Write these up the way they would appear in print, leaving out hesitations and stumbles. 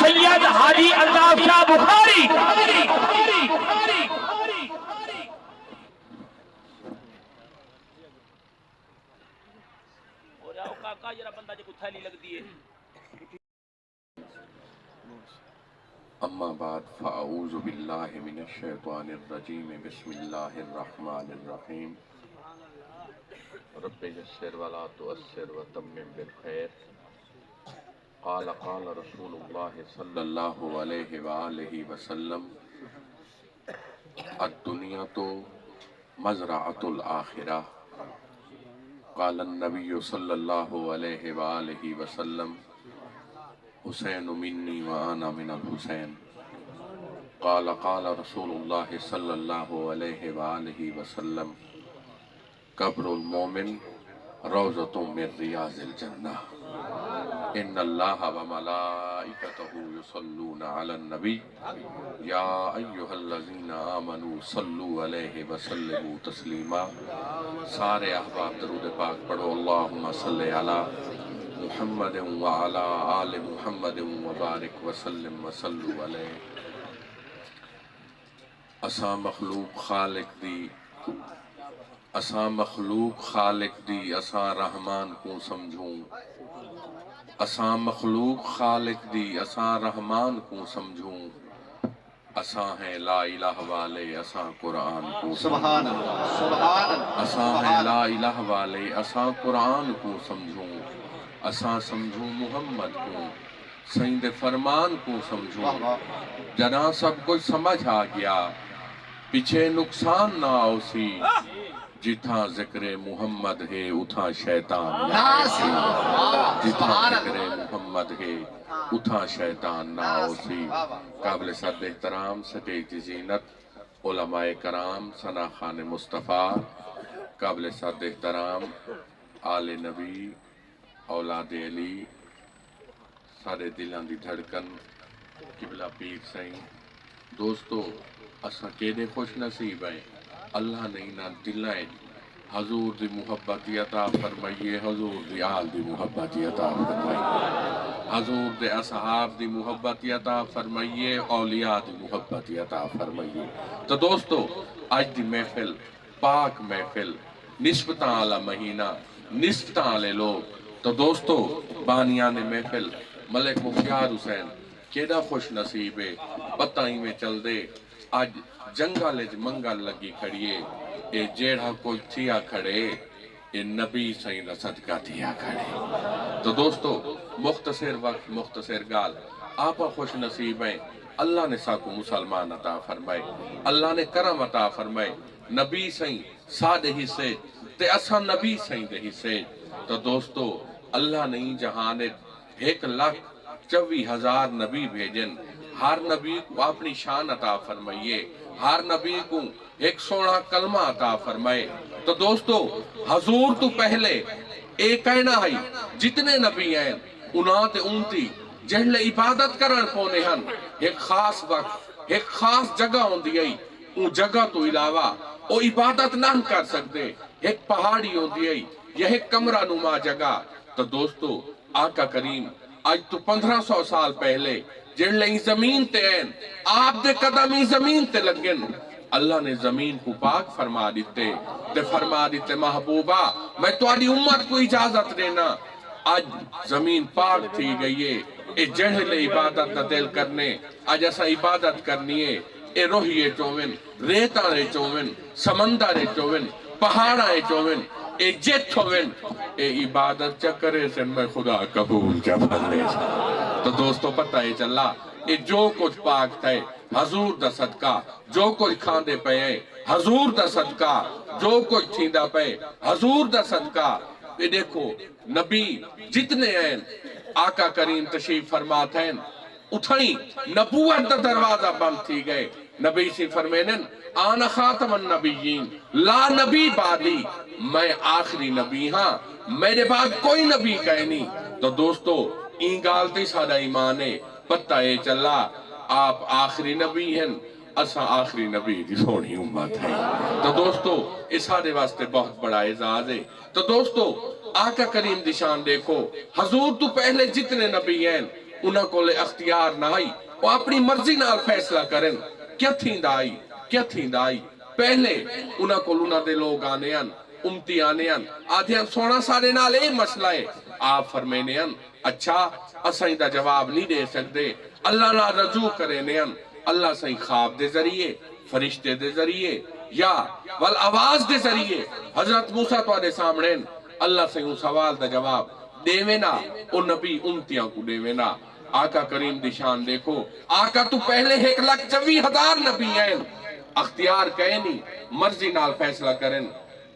سید حاجی الطاف شاہ بخاری اما بعد فاعوذ باللہ من الشیطان الرجیم بسم اللہ الرحمن الرحیم رب یسر ولا تؤثر وتمم بالخیر قال رسول اللہ صلی اللہ علیہ وآلہ وسلم الدنیا تو مزرعۃ الآخرہ قال النبی صلی اللہ علیہ وآلہ وسلم حسین منی وانا من الحسین قال رسول اللہ صلی اللہ علیہ وآلہ وسلم قبر المومن روضۃ من ریاض الجنہ ان اللہ وملائکتہ یصلون علی النبی یا ایہا الذین آمنوا صلوا علیہ وسلموا تسلیما۔ سارے احباب درود پاک پڑھو، اللہم صلی علی محمد وعلی آل محمد وبارک وسلم وصلو علیہ۔ اساں مخلوق خالق دی اساں رحمان کو سمجھوں، اساں مخلوق خالق دی اساں رحمان کو سمجھوں، اساں ہیں لا الہ والے اساں قرآن کو سبحان اللہ سبحان اللہ اساں ہیں لا الہ والے اساں قرآن کو سمجھوں، اساں سمجھوں محمد کو سائیں دے فرمان کو سمجھوں۔ جنا سب کچھ سمجھ آ گیا پیچھے نقصان نہ آؤ سی، جتھاں ذکر محمد ہے اتھاں شیطان نہ آؤ سی، جتھاں ذکر محمد ہے اتھاں شیطان نہ آؤ سی۔ قابل صد احترام سٹیج زینت علماء کرام ثنا خان مصطفیٰ، قابل صد احترام آل نبی اولاد علی، سارے دلان دی دھڑکن قبلہ پیر سائیں دوستو، اساں کیڑے خوش نصیب ہیں، اللہ نے انہاں دلائیں حضور دی محبت عطا فرمائیے، حضور دی آل دی محبت عطا فرمائیے، حضور دے اصحاب دی محبت عطا فرمائیے، اولیاء دی محبت عطا فرمائیے۔ تو دوستو آج دی محفل پاک محفل، نسبتاں آلہ مہینہ، نسبتاں آلے لوگ، تو دوستو بانیان محفل ملک مختار حسین کیڑا خوش نصیب ہے، پتہ ہی میں چل دے آج جنگل منگل لگی کھڑیے، اے جیڑا کوئی تھیا کھڑے اے نبی سائیں دا صدقہ تھیا کھڑے۔ تو دوستو مختصر وقت مختصر گال، آپا خوش نصیب ہیں، اللہ نے ساکو مسلمان عطا فرمائے، اللہ نے کرم عطا فرمائے، نبی سائیں ساڑھے حصے تے اساں نبی سائیں دے حصے۔ تو دوستو اللہ نے جہانت 1,24,000 نبی بھیجن، ہر نبی کو اپنی شان عطا فرمائیے، ہر نبی کو ایک سونا کلمہ عطا فرمائے۔ تو دوستو حضور تو پہلے ایک کہنا ہے جتنے نبی ہیں انہاں تے انتی جہلے عبادت کرن پونے ہن، ایک خاص وقت ایک خاص جگہ ہوندی ہے، ان جگہ تو علاوہ وہ عبادت نہ کر سکتے، ایک پہاڑی ہوندی ہے یہ ایک کمرہ نما جگہ۔ تو دوستو آقا کریم آج تو 1500 سال پہلے جڑلے ہی زمین تے ہیں، آپ دے قدم ہی زمین تے لگن، اللہ نے زمین کو پاک فرما دیتے محبوبہ میں تمہاری امت کو اجازت دینا، آج زمین پاک تھی گئی ہے، اے جڑلے عبادت دا دل کرنے، آج ایسا عبادت کرنی ہے، اے روحیے چومن، ریتانے چومن، سمندرے چومن، پہاڑاں چومن، اے جت ہوئن، اے عبادت چکرے سے میں خدا قبول کیا بھلے سے۔ تو دوستو پتہ ہے چلا، اے جو کچھ پاک تھے حضور دا صدقہ، جو کچھ کھاندے پئے حضور دا صدقہ، جو کچھ تھیندہ پئے حضور دا صدقہ۔ اے دیکھو نبی جتنے ہیں آقا کریم تشریف فرماتے ہیں، اتھائیں نبوت دا دروازہ بند تھی گئے، نبی سے فرمینن آنا خاتم النبیین لا نبی بعدی، میں آخری نبی ہاں، میرے بعد کوئی نبی کہہ نہیں۔ تو دوستو این گالتی سادہ ایمان ہے، پتہ ہے چلا آپ آخری نبی ہیں، اساں آخری نبی دی سونی امت ہے۔ تو دوستو اس سادے واسطے بہت بڑا اعزاز ہے۔ تو دوستو آقا کریم دی شان دیکھو، حضور تو پہلے جتنے نبی ہیں انہاں کولے اختیار نہ آئی وہ اپنی مرضی نال فیصلہ کرن کیا تھیندا آئی پہلے انہاں کول انہاں دے لوگ آنے ان امتی آنے ان آدھے ان سونا سارے نال اے مسئلہ ہے آپ فرمینے ان اچھا اسائیں دا جواب نہیں دے سکتے اللہ نہ رجوع کرنے ان اللہ سائیں خواب دے ذریعے فرشتے دے ذریعے یا والآواز دے ذریعے حضرت موسیٰ تو آدھے سامنے اللہ سے ان سوال دا جواب دے وینا او نبی امتیاں کو دے وینا آقا کریم دی شان دیکھو آقا تو پہلے 1,24,000 نبی ہیں اختیار کہے نہیں مرضی نال فیصلہ کریں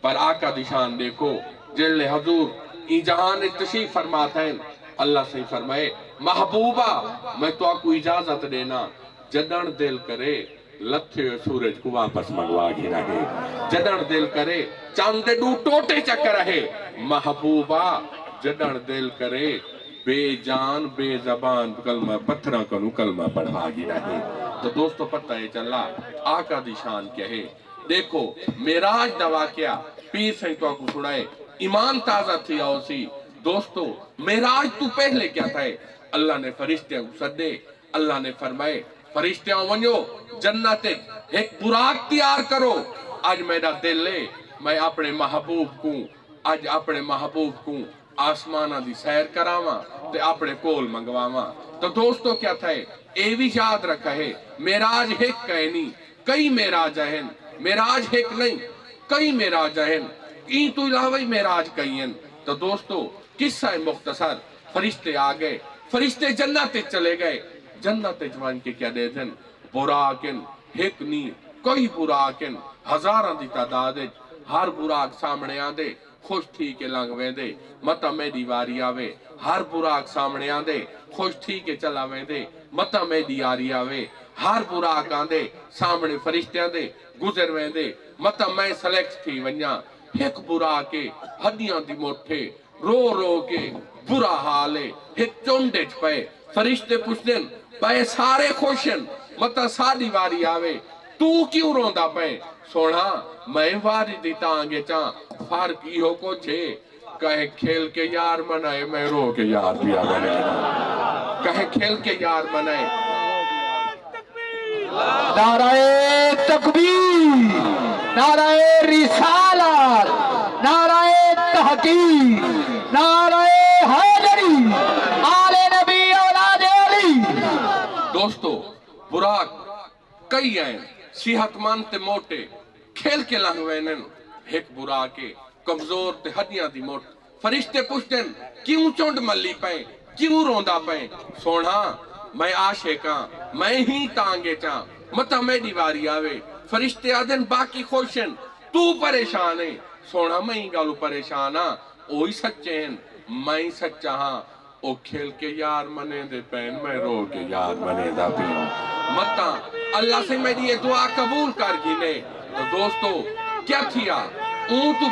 پر آقا دی شان دیکھو جل حضور ای جہان تشریف فرماتا ہے اللہ سے فرمائے محبوبہ میں تو آپ کو اجازت دینا جدن دل کرے لتھے سورج کو واپس منگوا گھنا گے جدن دل کرے چاند دو ٹوٹے چکر رہے محبوبہ جدن دل کرے بے جان بے زبان کلمہ پتھرہ کنو کلمہ پڑھا گھنا گے تو دوستو پتہ ہے چلا آقا دی شان کیا ہے دیکھو میراج دوا کیا پیر سے تو آپ کو سنائے ایمان تازہ تھی آؤسی دوستو میراج تو پہلے کیا تھا اللہ نے فرشتے کو صدے اللہ نے فرمائے فرشتے ونیو جنت ایک براق تیار کرو آج میرا دل لے میں اپنے محبوب کو آسمانہ دی سیر کراما تے اپنے کول منگواما تو دوستو کیا تھا اے بھی یاد رکھا ہے میراج ایک کہے نہیں کئی میراج ہیں میراج ایک نہیں کئی میراج ہیں این تو علاوہ میراج کئی ہیں تو دوستو قصہ مختصر فرشتے آگئے فرشتے جنت چلے گئے جنت جوان کے کیا دے دن براکن ایک نہیں کئی براکن ہزاران دی تعداد ہر براک سامنے آدھے خوش تھی کے لنگویں دے مطا میری واری آوے ہر براک سامنے آدھے خوش تھی کے چلاویں دے مطا میری آری آوے ہر براک آدھے سامنے فرشتے آدھے گزر ویں دے مطا میں سلیکٹ تھی ونیا ایک براکے ہڈیاں دی موٹھے رو رو کے برا حالے ایک چونڈے چھپے فرشتے پوچھتے پہ سارے خوشن مطا ساری واری آوے تو کیوں روندہ پہ سونا میں واری دیتا آنگے چاں فرق ہی ہو کو چھے کہیں کھیل کے یار منائے میں رو کے یار دیا بنے کہیں کھیل کے یار منائے نعرہ تکبیر نعرہ رسالت نعرہ تحقیق نعرہ حیدری آل نبی اولاد علی دوستو براک کئی ہیں صحت مند تے موٹے کھیل کے لنگوینن ایک براکے کمزور تے ہڈیاں دی موٹ فرشتے پوچھتن کیوں چونڈ ملی پائیں کیوں روندہ پائیں سونا میں عاشقاں میں ہی تانگے چاں مطا میں دیواری آوے فرشتے آدھن باقی خوشن تو پریشان ہے سونا میں ہی گالو پریشان ہاں اوہی سچے ہیں میں ہی سچا ہاں او کھیل کے یار منے دے پین میں رو کے یار منے دا پین مطا اللہ سے میری یہ دعا قبول کر گینے تو دوستو کیا تھیا اونٹ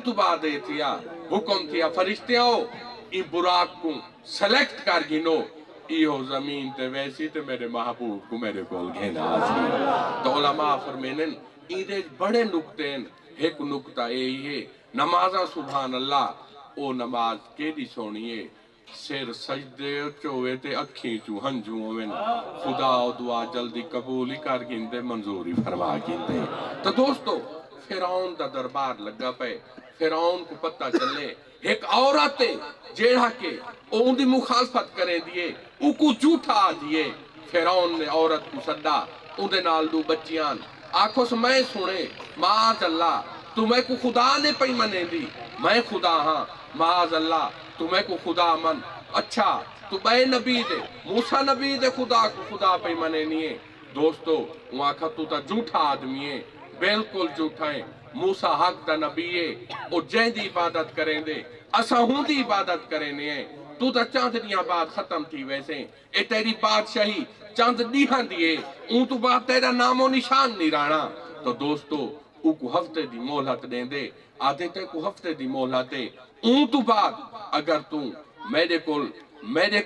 بادے تھیا حکم تھیا فرشتے ہو ای براق کو سلیکٹ کر گینو ای ہو زمین تے ویسی تے میرے محبوب کو میرے کول گھینا آسی تو علماء فرمینن ای دے بڑے نکتین ایک نکتہ اے ہے نمازہ سبحان اللہ او نماز کے دی سونیے سیر سجدے چوے تے اکھیں چو ہنجوں ہوئن خدا او دعا جلدی قبولی کر گندے منظوری فرما گندے تو دوستو فرعون دا دربار لگا پے فرعون کو پتہ چلے ایک عورت جیڑا کے اون دی مخالفت کرے دیے او کو جھوٹا دیے فرعون نے عورت کو صدا اون دے نال دو بچیاں آنکھوں سے میں سنے معاذ اللہ تمہیں کو خدا نے پئی منے دی میں خدا ہاں معاذ اللہ تمہیں کو خدا من اچھا تو بے نبی دے موسیٰ نبی دے خدا کو خدا پہ منے نہیں ہے دوستو وہاں کھتو تا جھوٹا آدمی ہے بالکل جھوٹا ہے موسیٰ حق دا نبی ہے او جہن دی عبادت کریں دے اسا ہوں دی عبادت کریں دے تو تا چاند دیاں بات ختم تھی ویسے اے تیری بادشاہی چاند دیہاں دیئے اون تو بات تیرا نام و نشان نہیں رانا تو دوستو او کو ہفتے دی مولت دیں دے آدھے تے کو ہفتے دی مولت دے اون تو بات اگر تو میرے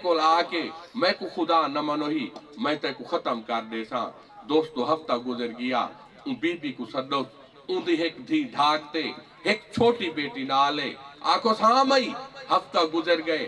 کول آکے میں کو خدا نہ منوہی میں تے کو ختم کر دے سا دوستو ہفتہ گزر گیا ان بی بی کو صدو ان دی ایک دھی ڈھاکتے ایک چھوٹی بیٹی نالے آکھو سامئی ہفتہ گزر گئے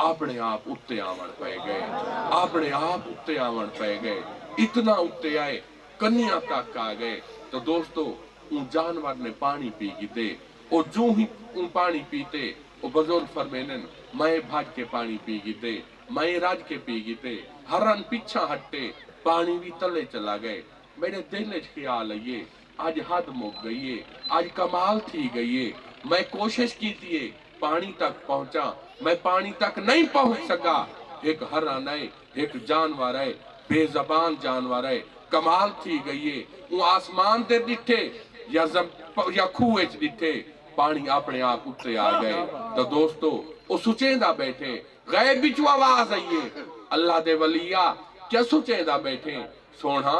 اپنے آپ اتنے آون پہ گئے اپنے آپ اتنے آون پہ گئے اتنا اتنے آئے کنیا تک آ گئے تو دوستو ان جانور نے پانی پی گیتے اور جو ہی ان پانی پیتے وہ بزرگ فرمینن میں بھاج کے پانی پی گیتے میں راج کے پی گیتے ہرن پیچھا ہٹے پانی بھی تلے چلا گئے میرے دل خیال ہے آج حد مک گئی ہے آج کمال تھی گئی ہے میں کوشش کی تھی پانی تک پہنچا میں پانی تک نہیں پہنچ سکا ایک ہرن ہے ایک جانور ہے بے زبان جانور ہے کمال تھی گئی ہے وہ آسمان تے ڈٹھے یا کھوئے چ ڈٹھے پانی اپنے آپ اترے آ گئے تو دوستو وہ سچیں دا بیٹھے غیب بچو آواز آئیے اللہ دے ولیہ کیا سچیں دا بیٹھے سونا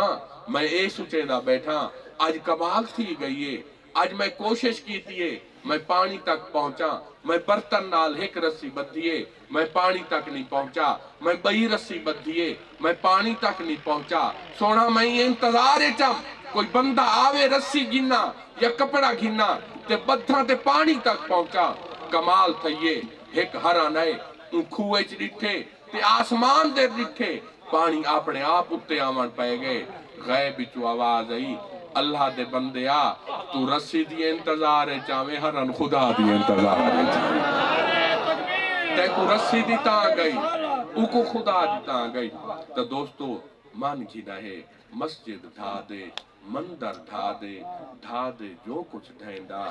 میں اے سچیں دا بیٹھا آج کمال تھی گئی ہے آج میں کوشش کی تھی میں پانی تک پہنچا میں برتن نال ایک رسی بدھیے میں پانی تک نہیں پہنچا میں بئی رسی بدھیے میں پانی تک نہیں پہنچا سونا میں یہ انتظار چم کوئی بندہ آوے رسی گھنا یا کپڑا گھنا تے بدھاں تے پانی تک پہنچا کمال تھئیے ایک ہرن ہے ان کھوئے چ ڈٹھے تے آسمان دے ڈٹھے پانی اپنے آپ اتنے آون پہ گئے غیب بچو آواز آئی اللہ دے بندے آ تو رسی دی انتظار ہے چاہویں ہرن خدا دی انتظار ہے تے کو رسی دی تاں گئی او کو خدا دی تاں گئی تو دوستو مان کی رہے مسجد ڈھا دے مندر ڈھا دے جو کچھ ڈھیندا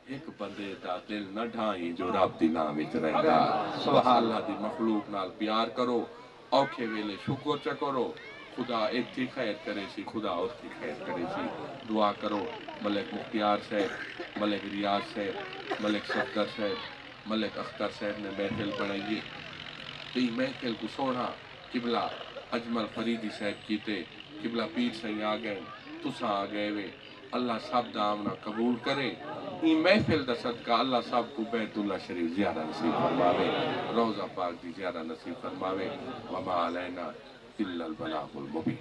ایک بندے دا دل نہ ڈھائیں جو رب دی نام وچ رہندا اللہ دی مخلوق نال پیار کرو اوکھے ویلے شکر چ کرو خدا ایتھی خیر کرے سی خدا اوتھی خیر کرے سی دعا کرو ملک مختیار صاحب ملک ریاض صاحب ملک صفدر صاحب ملک اختر صاحب نے محفل بنائیے تو یہ محفل کو سونا قبلہ اجمل فریدی صاحب کیتے قبلہ پیر سے آ گئے تسا آ گئے وے اللہ سب دا آمنا قبول کرے یہ محفل دا صدقہ اللہ سب کو بیت اللہ شریف زیارہ نصیب فرماوے روزہ پاک دی زیارہ نصیب فرماوے وما علینا الا البلاغ المبین